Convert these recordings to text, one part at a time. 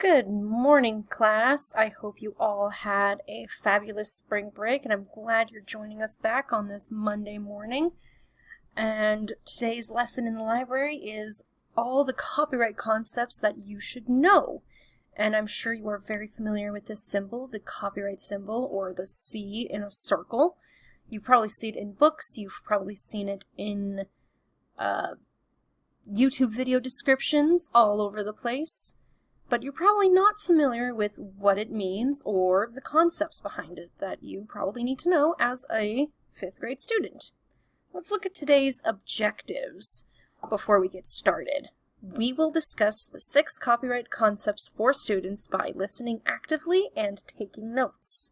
Good morning, class. I hope you all had a fabulous spring break, and I'm glad you're joining us back on this Monday morning. And today's lesson in the library is all the copyright concepts that you should know. And I'm sure you are very familiar with this symbol, the copyright symbol, or the C in a circle. You probably see it in books, you've probably seen it in YouTube video descriptions all over the place. But you're probably not familiar with what it means or the concepts behind it that you probably need to know as a 5th grade student. Let's look at today's objectives before we get started. We will discuss the 6 copyright concepts for students by listening actively and taking notes.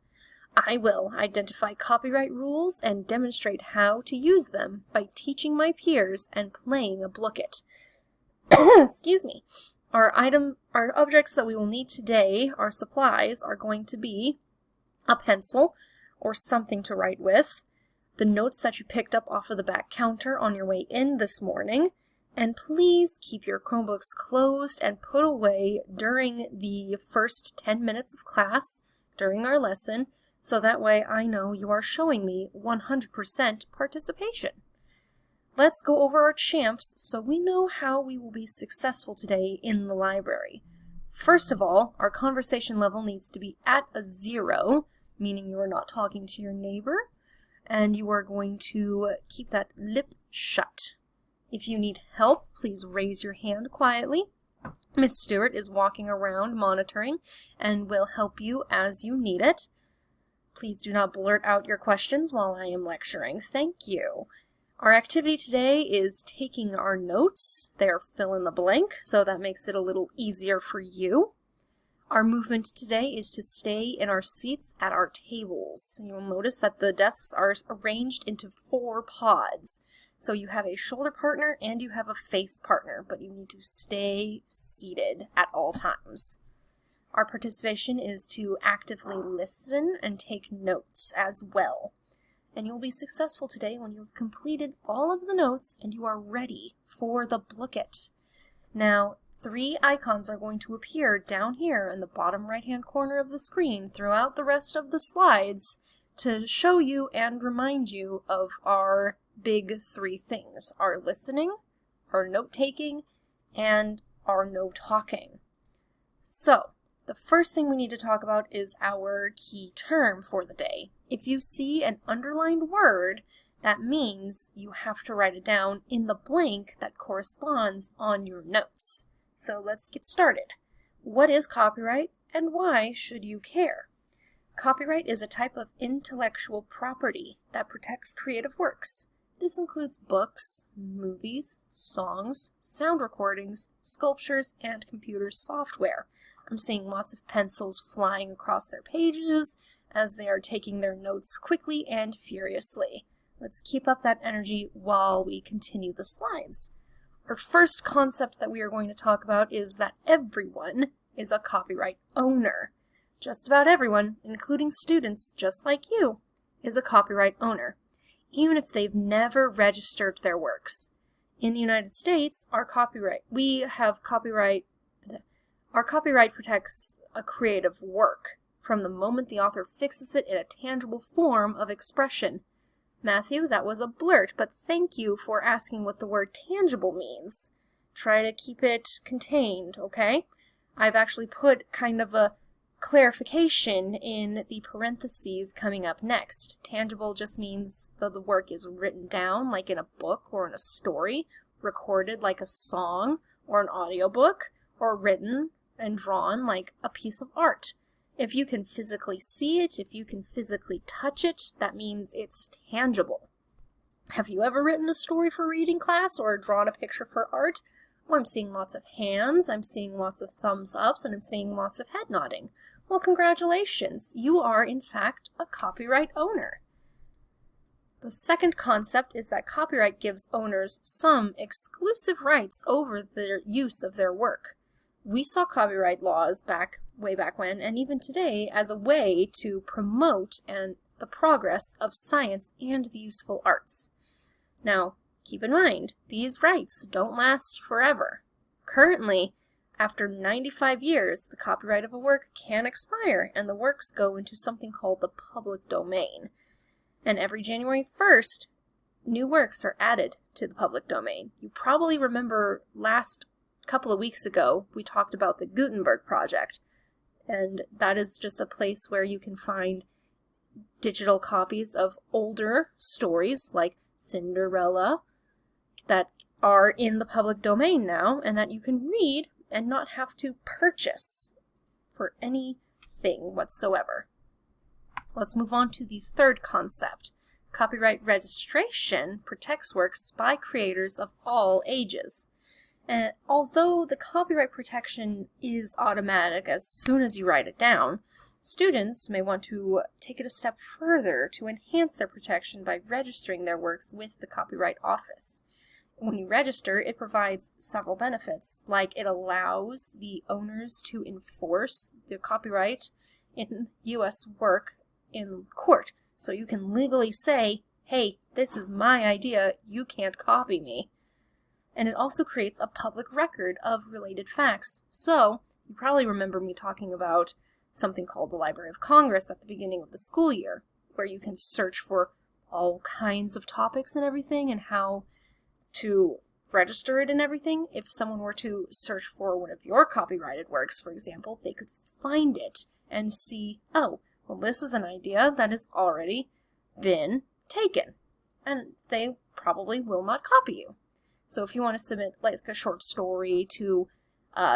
I will identify copyright rules and demonstrate how to use them by teaching my peers and playing a Blooket. Excuse me. Our objects that we will need today, our supplies, are going to be a pencil or something to write with, the notes that you picked up off of the back counter on your way in this morning, and please keep your Chromebooks closed and put away during the first 10 minutes of class during our lesson, so that way I know you are showing me 100% participation. Let's go over our champs so we know how we will be successful today in the library. First of all, our conversation level needs to be at a 0, meaning you are not talking to your neighbor, and you are going to keep that lip shut. If you need help, please raise your hand quietly. Miss Stewart is walking around monitoring and will help you as you need it. Please do not blurt out your questions while I am lecturing. Thank you. Our activity today is taking our notes. They're fill in the blank, so that makes it a little easier for you. Our movement today is to stay in our seats at our tables. You'll notice that the desks are arranged into 4 pods. So you have a shoulder partner and you have a face partner, but you need to stay seated at all times. Our participation is to actively listen and take notes as well. And you'll be successful today when you've completed all of the notes and you are ready for the Blooket. Now, 3 icons are going to appear down here in the bottom right-hand corner of the screen throughout the rest of the slides to show you and remind you of our big 3 things: our listening, our note-taking, and our no-talking. So, the first thing we need to talk about is our key term for the day. If you see an underlined word, that means you have to write it down in the blank that corresponds on your notes. So let's get started. What is copyright and why should you care? Copyright is a type of intellectual property that protects creative works. This includes books, movies, songs, sound recordings, sculptures, and computer software. I'm seeing lots of pencils flying across their pages as they are taking their notes quickly and furiously. Let's keep up that energy while we continue the slides. Our first concept that we are going to talk about is that everyone is a copyright owner. Just about everyone, including students just like you, is a copyright owner, even if they've never registered their works. In the United States, our copyright protects a creative work from the moment the author fixes it in a tangible form of expression. Matthew, that was a blurt, but thank you for asking what the word tangible means. Try to keep it contained, okay? I've actually put kind of a clarification in the parentheses coming up next. Tangible just means that the work is written down, like in a book or in a story, recorded like a song or an audiobook, or written and drawn like a piece of art. If you can physically see it, if you can physically touch it, that means it's tangible. Have you ever written a story for reading class or drawn a picture for art? Well, I'm seeing lots of hands, I'm seeing lots of thumbs ups, and I'm seeing lots of head nodding. Well, congratulations. You are, in fact, a copyright owner. The second concept is that copyright gives owners some exclusive rights over the use of their work. We saw copyright laws way back when, and even today, as a way to promote the progress of science and the useful arts. Now, keep in mind, these rights don't last forever. Currently, After 95 years, the copyright of a work can expire, and the works go into something called the public domain. And every January 1st, new works are added to the public domain. You probably remember last couple of weeks ago, we talked about the Gutenberg Project, and that is just a place where you can find digital copies of older stories like Cinderella that are in the public domain now, and that you can read and not have to purchase for anything whatsoever. Let's move on to the third concept. Copyright registration protects works by creators of all ages. And although the copyright protection is automatic as soon as you write it down, students may want to take it a step further to enhance their protection by registering their works with the Copyright Office. When you register, it provides several benefits, like it allows the owners to enforce the copyright in U.S. work in court. So you can legally say, hey, this is my idea, you can't copy me. And it also creates a public record of related facts. So, you probably remember me talking about something called the Library of Congress at the beginning of the school year, where you can search for all kinds of topics and everything, and how to register it and everything. If someone were to search for one of your copyrighted works, for example, they could find it and see, oh, well, this is an idea that has already been taken, and they probably will not copy you. So if you want to submit like a short story to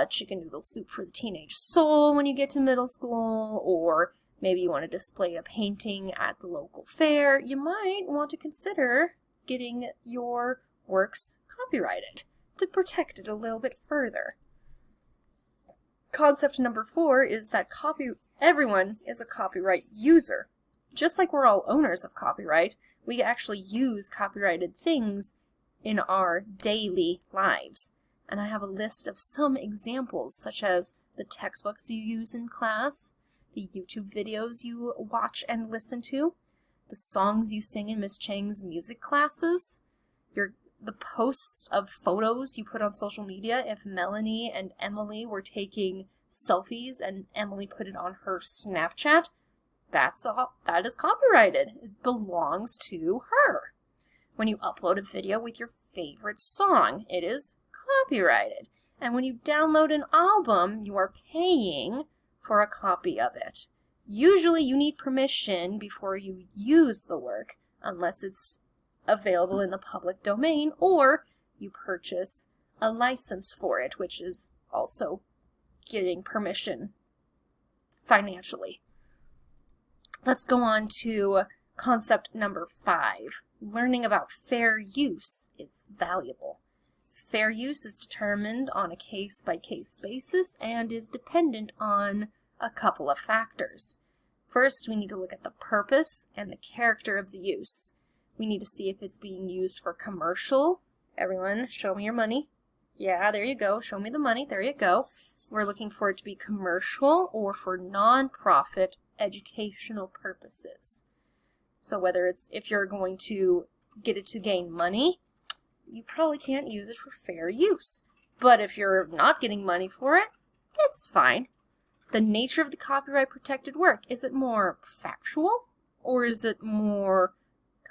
Chicken Noodle Soup for the Teenage Soul when you get to middle school, or maybe you want to display a painting at the local fair, you might want to consider getting your works copyrighted to protect it a little bit further. Concept number 4 is that everyone is a copyright user. Just like we're all owners of copyright, we actually use copyrighted things in our daily lives. And I have a list of some examples, such as the textbooks you use in class, the YouTube videos you watch and listen to, the songs you sing in Miss Chang's music classes, the posts of photos you put on social media. If Melanie and Emily were taking selfies and Emily put it on her Snapchat, that is copyrighted. It belongs to her. When you upload a video with your favorite song, it is copyrighted. And when you download an album, you are paying for a copy of it. Usually you need permission before you use the work, unless it's available in the public domain, or you purchase a license for it, which is also getting permission financially. Let's go on to concept number 5. Learning about fair use is valuable. Fair use is determined on a case-by-case basis and is dependent on a couple of factors. First, we need to look at the purpose and the character of the use. We need to see if it's being used for commercial. Everyone, show me your money. Yeah, there you go. Show me the money. There you go. We're looking for it to be commercial or for non-profit educational purposes. So whether it's if you're going to get it to gain money, you probably can't use it for fair use. But if you're not getting money for it, it's fine. The nature of the copyright protected work, is it more factual or is it more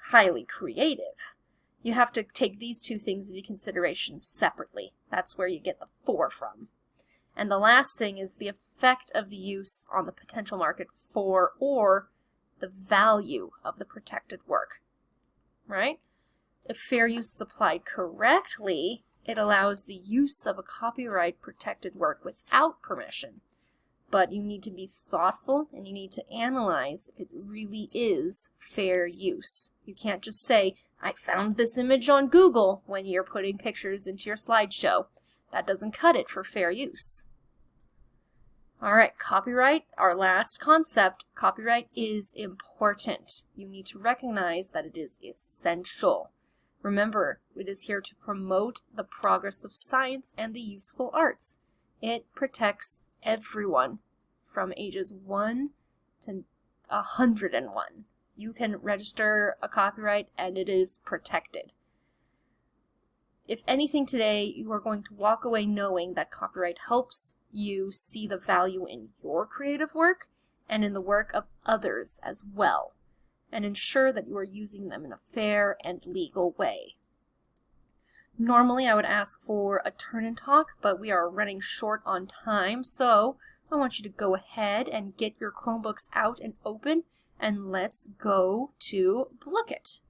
highly creative? You have to take these two things into consideration separately. That's where you get the 4 from. And the last thing is the effect of the use on the potential market for or the value of the protected work, right? If fair use is applied correctly, it allows the use of a copyright protected work without permission. But you need to be thoughtful and you need to analyze if it really is fair use. You can't just say, I found this image on Google when you're putting pictures into your slideshow. That doesn't cut it for fair use. Alright, copyright, our last concept. Copyright is important. You need to recognize that it is essential. Remember, it is here to promote the progress of science and the useful arts. It protects everyone from ages 1 to 101. You can register a copyright and it is protected. If anything today, you are going to walk away knowing that copyright helps you see the value in your creative work and in the work of others as well, and ensure that you are using them in a fair and legal way. Normally I would ask for a turn and talk, but we are running short on time, so I want you to go ahead and get your Chromebooks out and open, and let's go to Blooket.